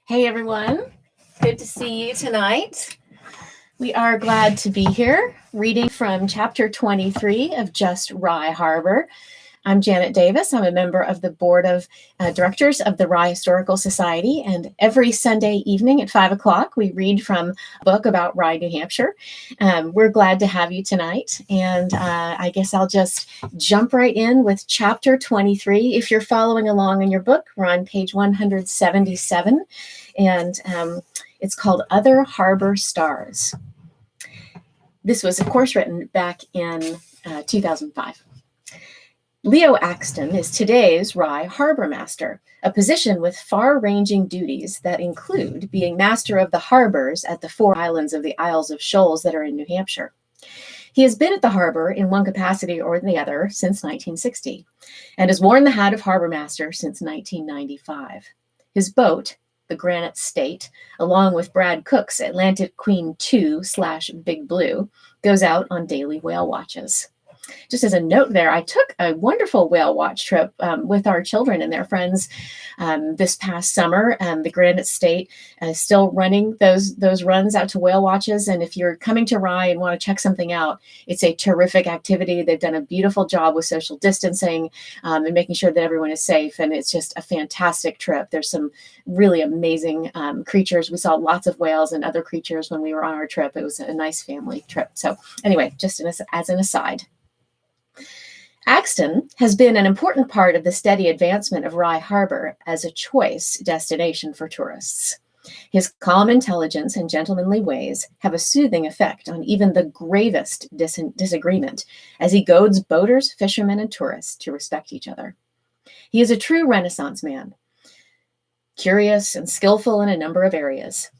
Hey everyone, good to see you tonight. We are glad to be here, reading from chapter 23 of Just Rye Harbor. I'm Janet Davis. I'm a member of the board of directors of the Rye Historical Society, and every Sunday evening at 5 o'clock, we read from a book about Rye, New Hampshire. We're glad to have you tonight, and I guess I'll just jump right in with chapter 23. If you're following along in your book, we're on page 177, and it's called Other Harbor Stars. This was, of course, written back in 2005. Leoaxton is today's Rye Harbor Master, a position with far-ranging duties that include being master of the harbors at the 4 islands of the Isles of Shoals that are in New Hampshire. He has been at the harbor in one capacity or the other since 1960, and has worn the hat of harbor master since 1995. His boat, the Granite State, along with Brad Cook's Atlantic Queen II/Big Blue, goes out on daily whale watches. Just as a note there, I took a wonderful whale watch trip with our children and their friends this past summer. The Granite State is still running those runs out to whale watches. And if you're coming to Rye and want to check something out, it's a terrific activity. They've done a beautiful job with social distancing and making sure that everyone is safe. And it's just a fantastic trip. There's some really amazing creatures. We saw lots of whales and other creatures when we were on our trip. It was a nice family trip. So anyway, just as an aside. Axton has been an important part of the steady advancement of Rye Harbor as a choice destination for tourists. His calm intelligence and gentlemanly ways have a soothing effect on even the gravest disagreement as he goads boaters, fishermen, and tourists to respect each other. He is a true Renaissance man, curious and skillful in a number of areas.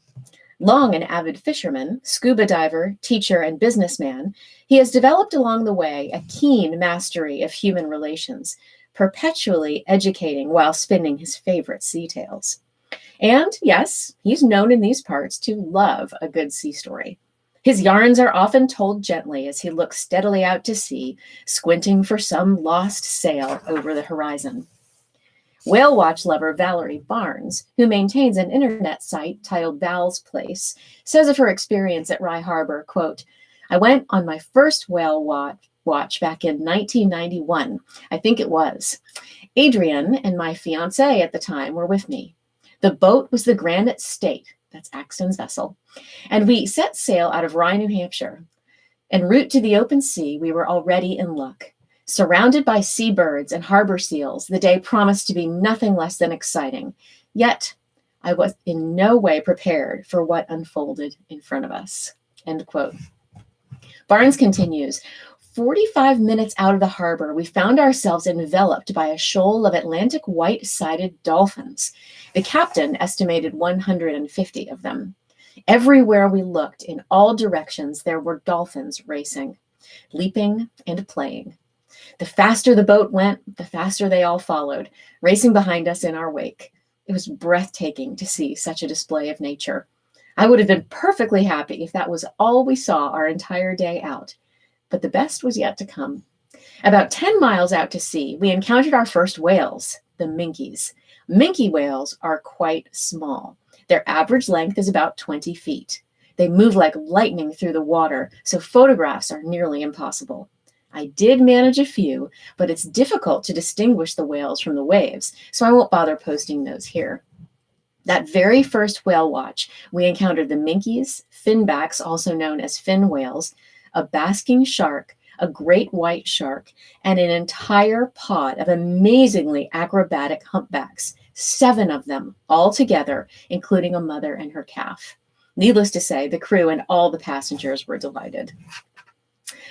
Long an avid fisherman, scuba diver, teacher, and businessman, he has developed along the way a keen mastery of human relations, perpetually educating while spinning his favorite sea tales. And yes, he's known in these parts to love a good sea story. His yarns are often told gently as he looks steadily out to sea, squinting for some lost sail over the horizon. Whale watch lover Valerie Barnes, who maintains an internet site titled Val's Place, says of her experience at Rye Harbor, quote, "I went on my first whale watch back in 1991, I think it was. Adrian and my fiancé at the time were with me. The boat was the Granite State," that's Axton's vessel, "and we set sail out of Rye, New Hampshire. En route to the open sea, we were already in luck. Surrounded by seabirds and harbor seals, the day promised to be nothing less than exciting. Yet, I was in no way prepared for what unfolded in front of us." End quote. Barnes continues, 45 minutes out of the harbor, we found ourselves enveloped by a shoal of Atlantic white-sided dolphins. The captain estimated 150 of them. Everywhere we looked, in all directions, there were dolphins racing, leaping and playing. The faster the boat went, the faster they all followed, racing behind us in our wake. It was breathtaking to see such a display of nature. I would have been perfectly happy if that was all we saw our entire day out. But the best was yet to come. About 10 miles out to sea, we encountered our first whales, the minkies. Minke whales are quite small. Their average length is about 20 feet. They move like lightning through the water, so photographs are nearly impossible. I did manage a few, but it's difficult to distinguish the whales from the waves, so I won't bother posting those here. That very first whale watch, we encountered the minkies, finbacks, also known as fin whales, a basking shark, a great white shark, and an entire pod of amazingly acrobatic humpbacks, 7 of them all together, including a mother and her calf. Needless to say, the crew and all the passengers were delighted.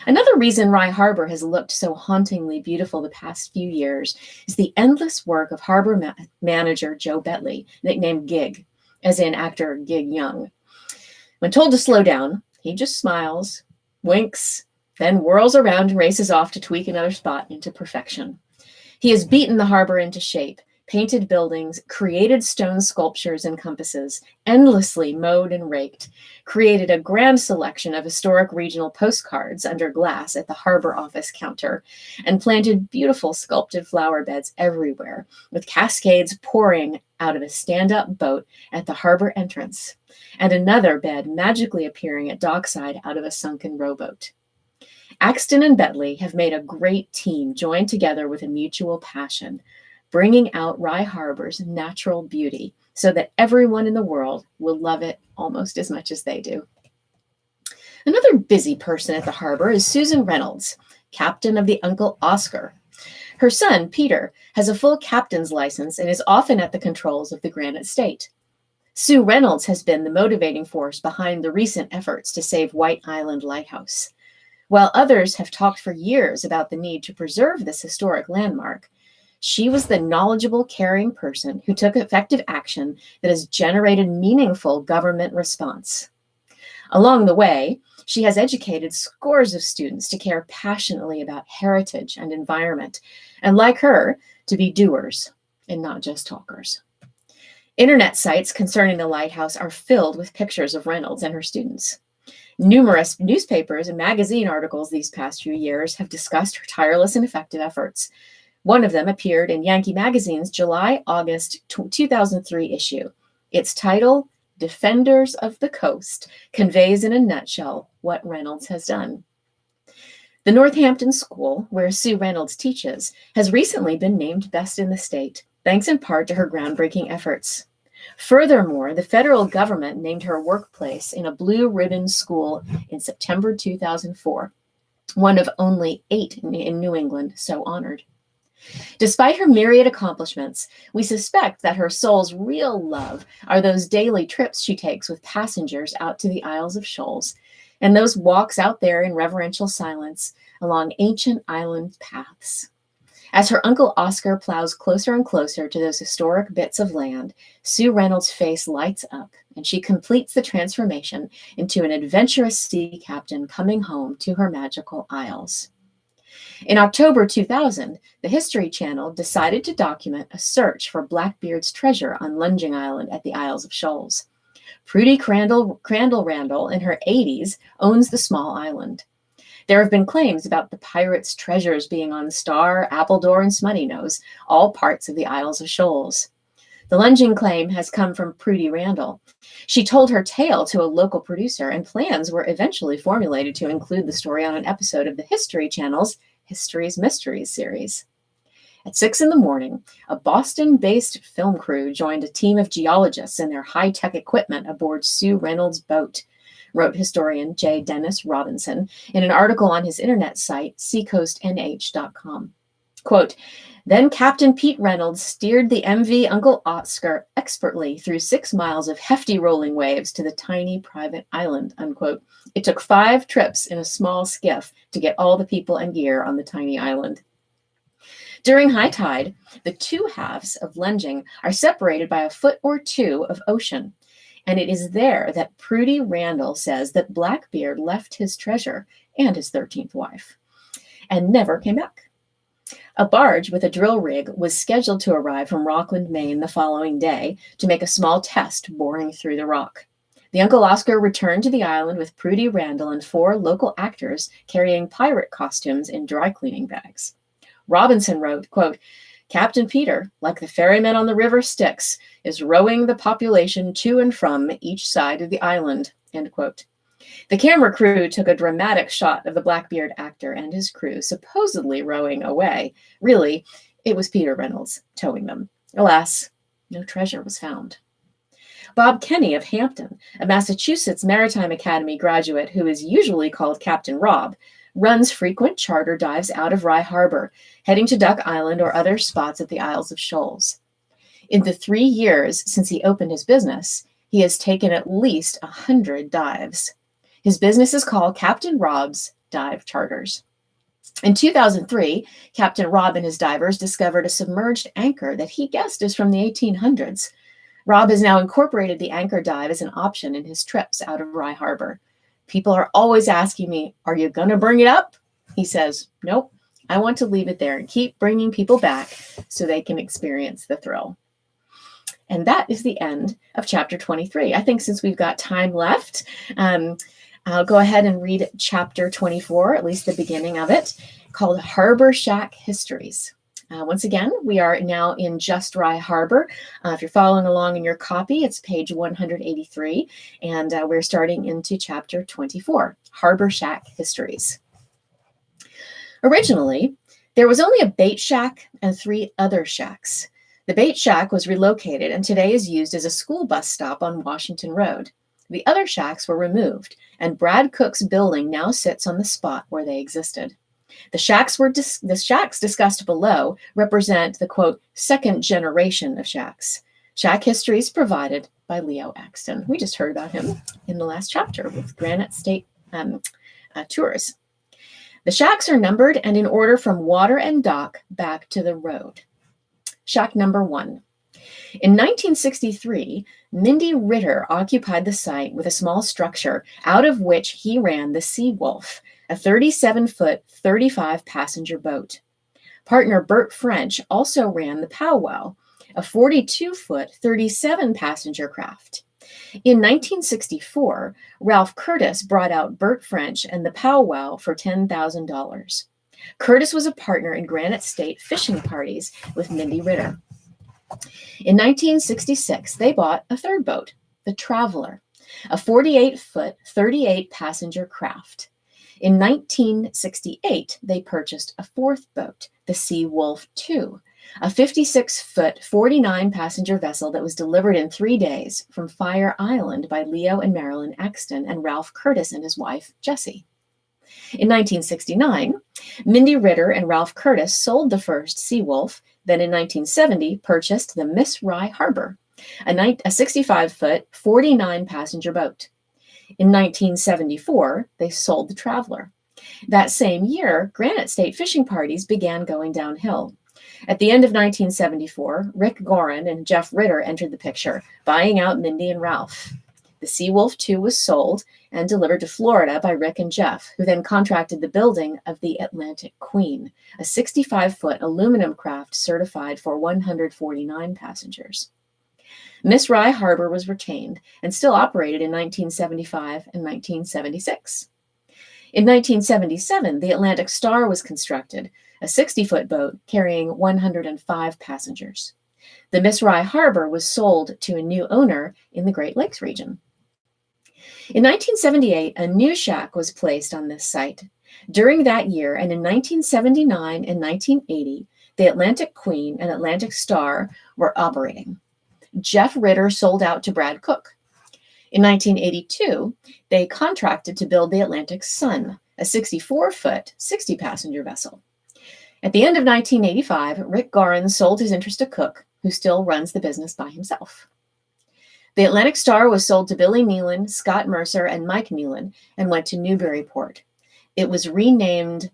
Another reason Rye Harbor has looked so hauntingly beautiful the past few years is the endless work of harbor manager Joe Betley, nicknamed Gig, as in actor Gig Young. When told to slow down, he just smiles, winks, then whirls around and races off to tweak another spot into perfection. He has beaten the harbor into shape, painted buildings, created stone sculptures and compasses, endlessly mowed and raked, created a grand selection of historic regional postcards under glass at the harbor office counter, and planted beautiful sculpted flower beds everywhere, with cascades pouring out of a stand-up boat at the harbor entrance, and another bed magically appearing at dockside out of a sunken rowboat. Axton and Bentley have made a great team joined together with a mutual passion, bringing out Rye Harbor's natural beauty so that everyone in the world will love it almost as much as they do. Another busy person at the harbor is Susan Reynolds, captain of the Uncle Oscar. Her son, Peter, has a full captain's license and is often at the controls of the Granite State. Sue Reynolds has been the motivating force behind the recent efforts to save White Island Lighthouse. While others have talked for years about the need to preserve this historic landmark, she was the knowledgeable, caring person who took effective action that has generated meaningful government response. Along the way, she has educated scores of students to care passionately about heritage and environment, and like her, to be doers and not just talkers. Internet sites concerning the lighthouse are filled with pictures of Reynolds and her students. Numerous newspapers and magazine articles these past few years have discussed her tireless and effective efforts. One of them appeared in Yankee Magazine's July-August 2003 issue. Its title, Defenders of the Coast, conveys in a nutshell what Reynolds has done. The Northampton School, where Sue Reynolds teaches, has recently been named Best in the State, thanks in part to her groundbreaking efforts. Furthermore, the federal government named her workplace in a blue ribbon school in September 2004, one of only 8 in New England so honored. Despite her myriad accomplishments, we suspect that her soul's real love are those daily trips she takes with passengers out to the Isles of Shoals, and those walks out there in reverential silence along ancient island paths. As her Uncle Oscar plows closer and closer to those historic bits of land, Sue Reynolds' face lights up, and she completes the transformation into an adventurous sea captain coming home to her magical isles. In October 2000, the History Channel decided to document a search for Blackbeards Treasure on Lunging Island at the Isles of Shoals. Prudy Crandall Randall, in her 80s, owns the small island. There have been claims about the pirates' treasures being on Star, Appledore, and Smutty Nose, all parts of the Isles of Shoals. The lunging claim has come from Prudy Randall. She told her tale to a local producer, and plans were eventually formulated to include the story on an episode of the History Channel's History's Mysteries series. At 6 a.m, a Boston-based film crew joined a team of geologists and their high-tech equipment aboard Sue Reynolds' boat, wrote historian J. Dennis Robinson in an article on his internet site, seacoastnh.com. Quote, "Then Captain Pete Reynolds steered the MV Uncle Oscar expertly through 6 miles of hefty rolling waves to the tiny private island," unquote. It took 5 trips in a small skiff to get all the people and gear on the tiny island. During high tide, the 2 halves of lunging are separated by a foot or 2 of ocean, and it is there that Prudy Randall says that Blackbeard left his treasure and his 13th wife and never came back. A barge with a drill rig was scheduled to arrive from Rockland, Maine the following day to make a small test boring through the rock. The Uncle Oscar returned to the island with Prudy Randall and 4 local actors carrying pirate costumes in dry cleaning bags. Robinson wrote, quote, "Captain Peter, like the ferryman on the river Styx, is rowing the population to and from each side of the island," end quote. The camera crew took a dramatic shot of the Blackbeard actor and his crew supposedly rowing away. Really, it was Peter Reynolds towing them. Alas, no treasure was found. Bob Kenny of Hampton, a Massachusetts Maritime Academy graduate who is usually called Captain Rob, runs frequent charter dives out of Rye Harbor, heading to Duck Island or other spots at the Isles of Shoals. In the 3 years since he opened his business, he has taken at least 100 dives. His business is called Captain Rob's Dive Charters. In 2003, Captain Rob and his divers discovered a submerged anchor that he guessed is from the 1800s. Rob has now incorporated the anchor dive as an option in his trips out of Rye Harbor. "People are always asking me, 'Are you going to bring it up?' He says, 'Nope, I want to leave it there and keep bringing people back so they can experience the thrill. And that is the end of chapter 23. I think since we've got time left, I'll go ahead and read chapter 24, at least the beginning of it, called Harbor Shack Histories. Once again, we are now in just Rye Harbor. If you're following along in your copy, it's page 183, and we're starting into chapter 24, Harbor Shack Histories. Originally, there was only a bait shack and 3 other shacks. The bait shack was relocated and today is used as a school bus stop on Washington Road. The other shacks were removed, and Brad Cook's building now sits on the spot where they existed. The shacks discussed below represent the, quote, second generation of shacks. Shack histories provided by Leoaxton. We just heard about him in the last chapter with Granite State Tours. The shacks are numbered and in order from water and dock back to the road. Shack number 1. In 1963, Mindy Ritter occupied the site with a small structure out of which he ran the Sea Wolf, a 37-foot, 35-passenger boat. Partner Bert French also ran the Powwow, a 42-foot, 37-passenger craft. In 1964, Ralph Curtis brought out Bert French and the Powwow for $10,000. Curtis was a partner in Granite State fishing parties with Mindy Ritter. In 1966, they bought a third boat, the Traveler, a 48-foot, 38-passenger craft. In 1968, they purchased a fourth boat, the Sea Wolf II, a 56-foot, 49-passenger vessel that was delivered in 3 days from Fire Island by Leo and Marilyn Axton and Ralph Curtis and his wife, Jessie. In 1969, Mindy Ritter and Ralph Curtis sold the first Sea Wolf, then in 1970 purchased the Miss Rye Harbor, a 65-foot, 49-passenger boat. In 1974, they sold the Traveler. That same year, Granite State fishing parties began going downhill. At the end of 1974, Rick Gorin and Jeff Ritter entered the picture, buying out Mindy and Ralph. The Sea Wolf II was sold and delivered to Florida by Rick and Jeff, who then contracted the building of the Atlantic Queen, a 65-foot aluminum craft certified for 149 passengers. Miss Rye Harbor was retained and still operated in 1975 and 1976. In 1977, the Atlantic Star was constructed, a 60-foot boat carrying 105 passengers. The Miss Rye Harbor was sold to a new owner in the Great Lakes region. In 1978, a new shack was placed on this site. During that year, and in 1979 and 1980, the Atlantic Queen and Atlantic Star were operating. Jeff Ritter sold out to Brad Cook. In 1982, they contracted to build the Atlantic Sun, a 64-foot, 60-passenger vessel. At the end of 1985, Rick Gorin sold his interest to Cook, who still runs the business by himself. The Atlantic Star was sold to Billy Nealon, Scott Mercer, and Mike Nealon and went to Newburyport. It was renamed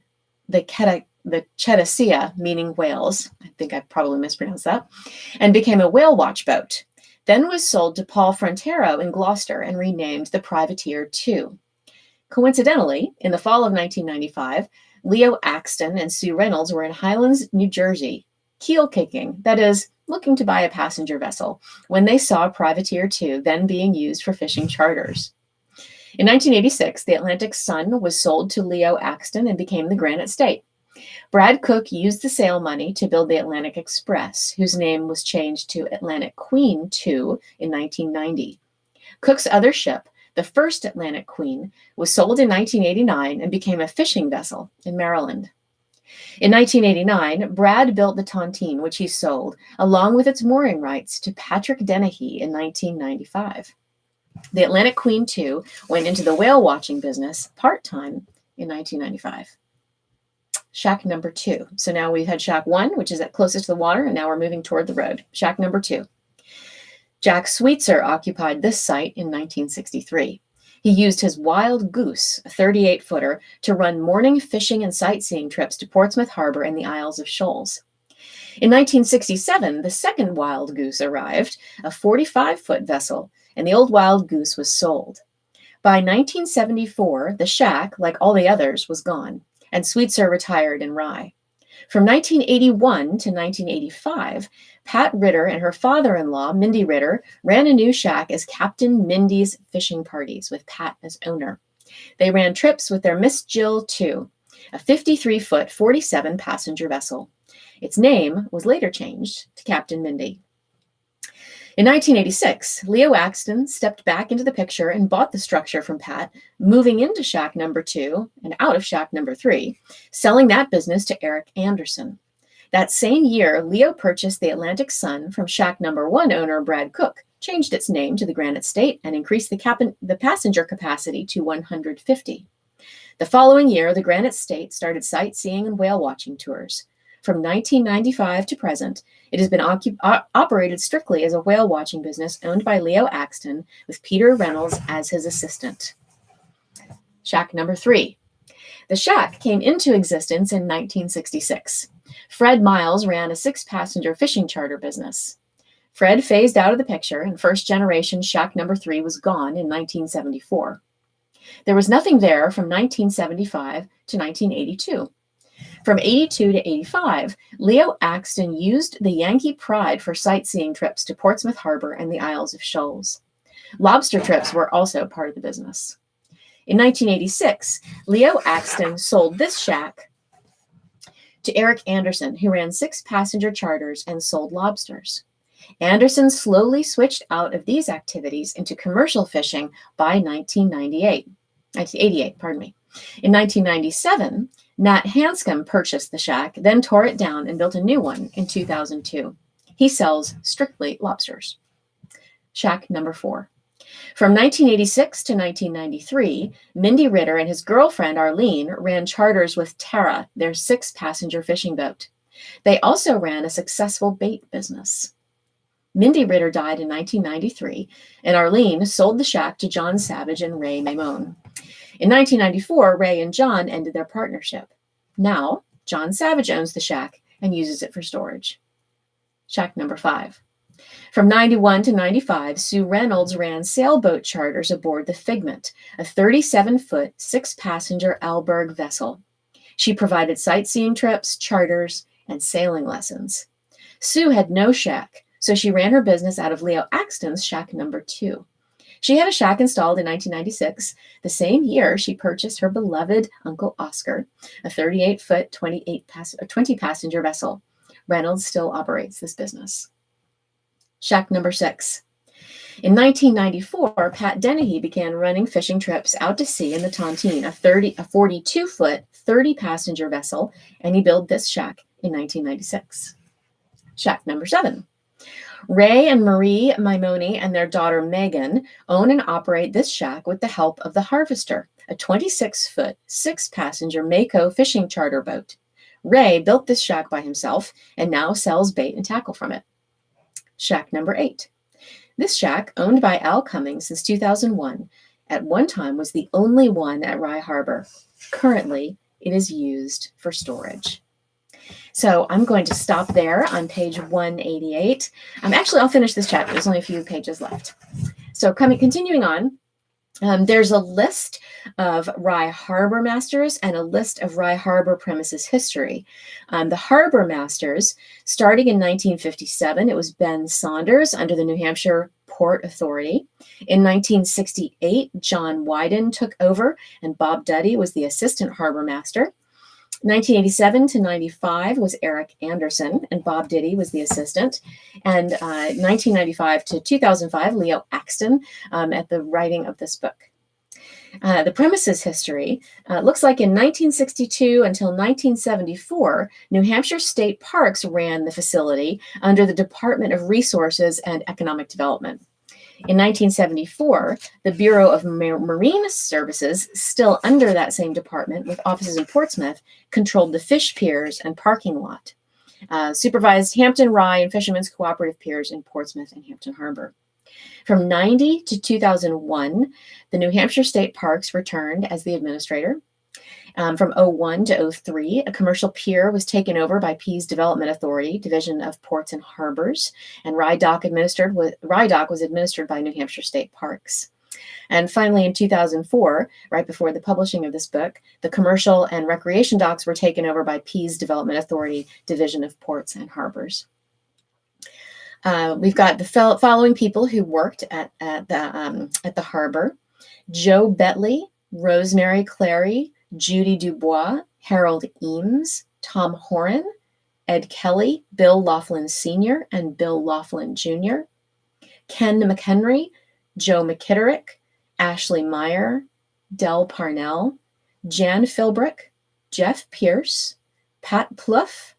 the Chetasea, meaning whales. I think I probably mispronounced that, and became a whale watch boat. Then was sold to Paul Frontero in Gloucester and renamed the Privateer II. Coincidentally, in the fall of 1995, Leoaxton and Sue Reynolds were in Highlands, New Jersey, keel kicking, that is, looking to buy a passenger vessel, when they saw Privateer II then being used for fishing charters. In 1986, the Atlantic Sun was sold to Leoaxton and became the Granite State. Brad Cook used the sale money to build the Atlantic Express, whose name was changed to Atlantic Queen II in 1990. Cook's other ship, the first Atlantic Queen, was sold in 1989 and became a fishing vessel in Maryland. In 1989, Brad built the Tontine, which he sold, along with its mooring rights, to Patrick Dennehy in 1995. The Atlantic Queen II went into the whale watching business part-time in 1995. Shack number 2. So now we've had Shack 1, which is at closest to the water, and now we're moving toward the road. Shack number 2. Jack Sweetser occupied this site in 1963. He used his Wild Goose, a 38-footer, to run morning fishing and sightseeing trips to Portsmouth Harbor and the Isles of Shoals. In 1967, the second Wild Goose arrived, a 45-foot vessel, and the old Wild Goose was sold. By 1974, the shack, like all the others, was gone, and Sweetser retired in Rye. From 1981 to 1985, Pat Ritter and her father-in-law, Mindy Ritter, ran a new shack as Captain Mindy's Fishing Parties with Pat as owner. They ran trips with their Miss Jill II, a 53-foot, 47-passenger vessel. Its name was later changed to Captain Mindy. In 1986, Leoaxton stepped back into the picture and bought the structure from Pat, moving into shack number 2 and out of shack number 3, selling that business to Eric Anderson. That same year, Leo purchased the Atlantic Sun from shack number 1 owner Brad Cook, changed its name to the Granite State, and increased the passenger capacity to 150. The following year, the Granite State started sightseeing and whale watching tours. From 1995 to present, it has been operated strictly as a whale watching business owned by Leoaxton, with Peter Reynolds as his assistant. Shack number 3. The shack came into existence in 1966. Fred Miles ran a 6-passenger fishing charter business. Fred phased out of the picture, and first-generation shack number 3 was gone in 1974. There was nothing there from 1975 to 1982. From 82 to 85, Leoaxton used the Yankee Pride for sightseeing trips to Portsmouth Harbor and the Isles of Shoals. Lobster trips were also part of the business. In 1986, Leoaxton sold this shack to Eric Anderson, who ran 6-passenger charters and sold lobsters. Anderson slowly switched out of these activities into commercial fishing by 1988. In 1997, Nat Hanscom purchased the shack, then tore it down and built a new one in 2002. He sells strictly lobsters. Shack number 4. From 1986 to 1993, Mindy Ritter and his girlfriend Arlene ran charters with Tara, their 6-passenger fishing boat. They also ran a successful bait business. Mindy Ritter died in 1993, and Arlene sold the shack to John Savage and Ray Maimone. In 1994, Ray and John ended their partnership. Now, John Savage owns the shack and uses it for storage. Shack number 5. From 91 to 95, Sue Reynolds ran sailboat charters aboard the Figment, a 37-foot, 6-passenger Alberg vessel. She provided sightseeing trips, charters, and sailing lessons. Sue had no shack, so she ran her business out of Leoaxton's shack number 2. She had a shack installed in 1996. The same year, she purchased her beloved Uncle Oscar, a 38-foot, 20-passenger vessel. Reynolds still operates this business. Shack number 6. In 1994, Pat Dennehy began running fishing trips out to sea in the Tontine, a 42-foot, 30-passenger vessel, and he built this shack in 1996. Shack number 7. Ray and Marie Maimone and their daughter Megan own and operate this shack with the help of the Harvester, a 26-foot, 6-passenger Mako fishing charter boat. Ray built this shack by himself and now sells bait and tackle from it. Shack number 8. This shack, owned by Al Cummings since 2001, at one time was the only one at Rye Harbor. Currently, it is used for storage. So I'm going to stop there on page 188. I'll finish this chapter. There's only a few pages left. So continuing on, there's a list of Rye Harbor Masters and a list of Rye Harbor premises history. The Harbor Masters, starting in 1957, it was Ben Saunders under the New Hampshire Port Authority. In 1968, John Wyden took over, and Bob Duddy was the assistant harbor master. 1987 to 95 was Eric Anderson, and Bob Diddy was the assistant. And 1995 to 2005, Leoaxton at the writing of this book. The premises history looks like in 1962 until 1974, New Hampshire State Parks ran the facility under the Department of Resources and Economic Development. In 1974, the Bureau of Marine Services, still under that same department with offices in Portsmouth, controlled the fish piers and parking lot, supervised Hampton, Rye, and Fishermen's Cooperative piers in Portsmouth and Hampton Harbor. From 90 to 2001, the New Hampshire State Parks returned as the administrator. From 01 to 03, a commercial pier was taken over by Pease Development Authority, Division of Ports and Harbors, and Rye Dock was administered by New Hampshire State Parks. And finally, in 2004, right before the publishing of this book, the commercial and recreation docks were taken over by Pease Development Authority, Division of Ports and Harbors. We've got the following people who worked at the harbor: Joe Betley, Rosemary Clary, Judy Dubois, Harold Eames, Tom Horan, Ed Kelly, Bill Laughlin Sr., and Bill Laughlin Jr., Ken McHenry, Joe McKitterick, Ashley Meyer, Del Parnell, Jan Philbrick, Jeff Pierce, Pat Pluff,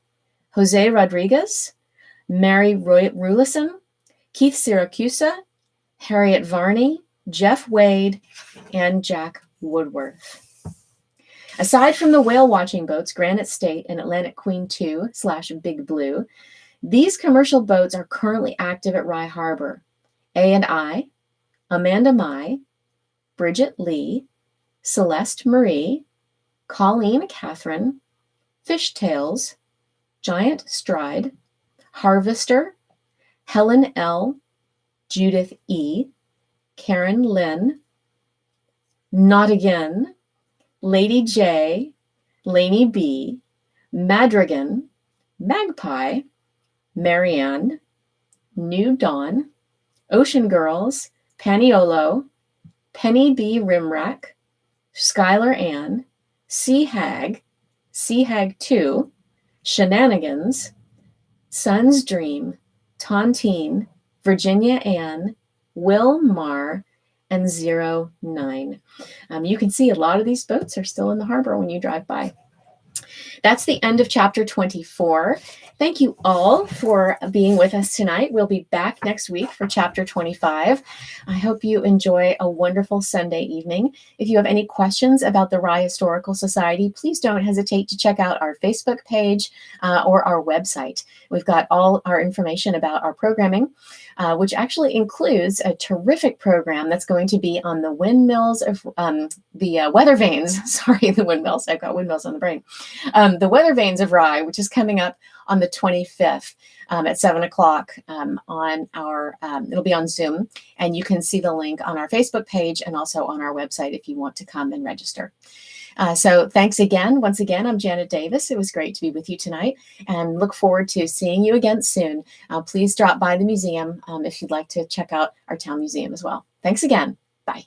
Jose Rodriguez, Mary Rulison, Keith Siracusa, Harriet Varney, Jeff Wade, and Jack Woodworth. Aside from the whale watching boats, Granite State and Atlantic Queen II/Big Blue, these commercial boats are currently active at Rye Harbor. A&I, Amanda Mai, Bridget Lee, Celeste Marie, Colleen Catherine, Fishtails, Giant Stride, Harvester, Helen L., Judith E., Karen Lynn, Not Again, Lady J, Lainey B, Madrigan, Magpie, Marianne, New Dawn, Ocean Girls, Paniolo, Penny B. Rimrack, Skylar Ann, Sea Hag 2, Shenanigans, Sun's Dream, Tontine, Virginia Ann, Will Marr, and 09. You can see a lot of these boats are still in the harbor when you drive by. That's the end of chapter 24. Thank you all for being with us tonight. We'll be back next week for chapter 25. I hope you enjoy a wonderful Sunday evening. If you have any questions about the Rye Historical Society, please don't hesitate to check out our Facebook page or our website. We've got all our information about our programming, which actually includes a terrific program that's going to be on the windmills of the weather vanes. Sorry, the windmills. I've got windmills on the brain. The weather vanes of Rye, which is coming up on the 25th at 7 o'clock on our, it'll be on Zoom, and you can see the link on our Facebook page and also on our website if you want to come and register. So thanks again. Once again, I'm Janet Davis. It was great to be with you tonight and look forward to seeing you again soon. Please drop by the museum if you'd like to check out our town museum as well. Thanks again. Bye.